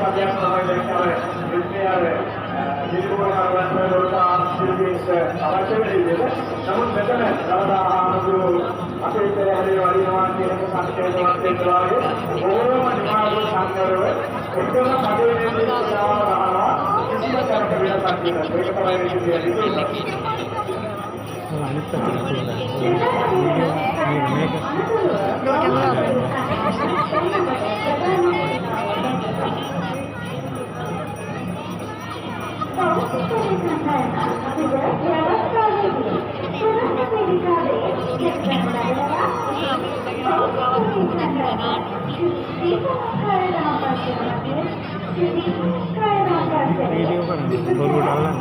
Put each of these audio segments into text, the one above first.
සත්‍යයක් තමයි දැක්කම විද්‍යාවේ නිකුත්කරන සිල්පීස් අවශ්‍ය වෙන විදිහට නමුත් මෙතන දවදාහාමුදුරු අපේ ඉතේ හරිය වරිනවා කියන සංකේතවත් දෙකලාගේ ඕනම නිමාඩු සංකරව එකම පදේ නිර්දේශනාව කිසිම තරක වෙනසක් නැහැ. ඒක තමයි විද්‍යාවේ අනිත් පැත්තට මේක वीडियो करना बरू डालना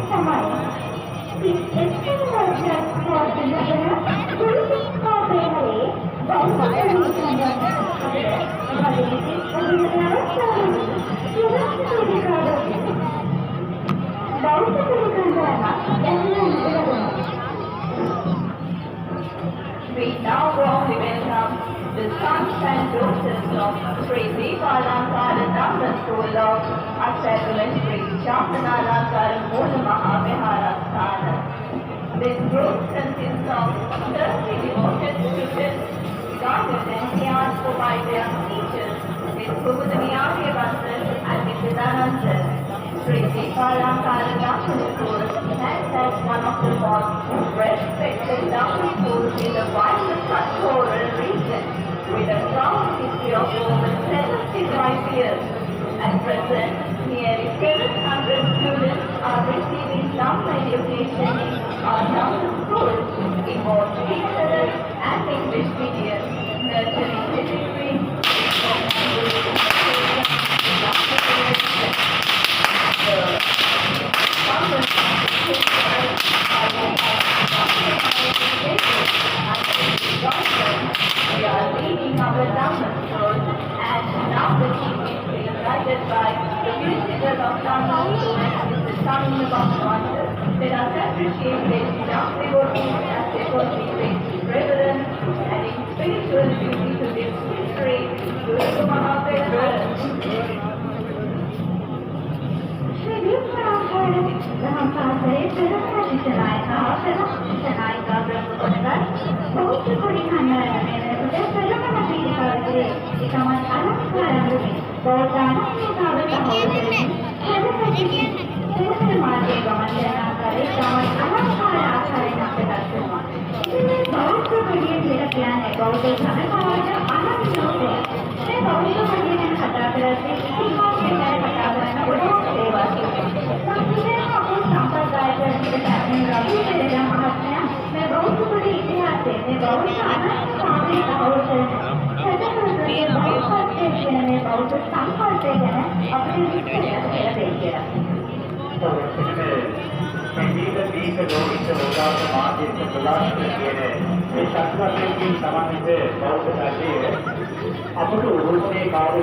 We now warmly welcome the sons and daughters of Sri Deepalankara Dhamma School of Ashadamestri Shamanalankara Moola Mahavihara. This group consists of 30 devoted students guided and cared by their teachers, Ms. Subudhaniyari Vasan and Ms. Siddhanandan. Sri Deepalankara Dhamma School stands as one of the most respected Dhamma schools in the wider pastoral region, with a proud history of over 75 years. At present, nearly 700 students are receiving Dhamma education in our Dhamma school in both Kannada and English medium, nurturing pedigree, we are leading our Dhamma school, and now the team is being guided by the principal of Dhamma school, Mr. Sami Bhagwanta. Let us appreciate his Dhamma devotees as they cultivate reverence and in spiritual duty to this history, Guru Mahavira. Sri Deepalankara Dhamma Paasare Peraha Shishanaika Shishanaika Brahmakonda Bauta Kodi Kannada Menakuta Peramana Peedikavagire Ikaman Alankaramuni Bauta Anamyakavata Hawasarani Hedapatiki Sedasara Marge Gamanjanakare Ikaman Alankara Aakarayen අපට දක්වනවා. ඉතින් බෞද්ධ කඩිය කියලා කියන්නේ බෞද්ධ ජනතාවට අනන්‍යෝදය. මේ බෞද්ධ කඩිය ගැන කතා කරද්දී ඉතිහාසය ගැන කතා කරන ගොඩක් දේවල් තියෙනවා. සම්පූර්ණ අපේ සම්ප්‍රදායට විතරක් රවි පෙරේරා මහත්මයා මේ බෞද්ධ කඩිය ඉතිහාසයේ මේ බෞද්ධ අනන්‍යතාවයේ අවබෝධය සැදැහැවතුනේ බෞද්ධත්වයේ මේ බෞද්ධ සංකල්පය ගැන අපිට විස්තරයක් කියලා දෙන්න. संगीत लोहित होगाव माध्यम से प्रकाश किए මේ ශක්තියෙන් සමන්විත බෞද්ධ ධර්මයේ අපට උරුමේ කාර්ය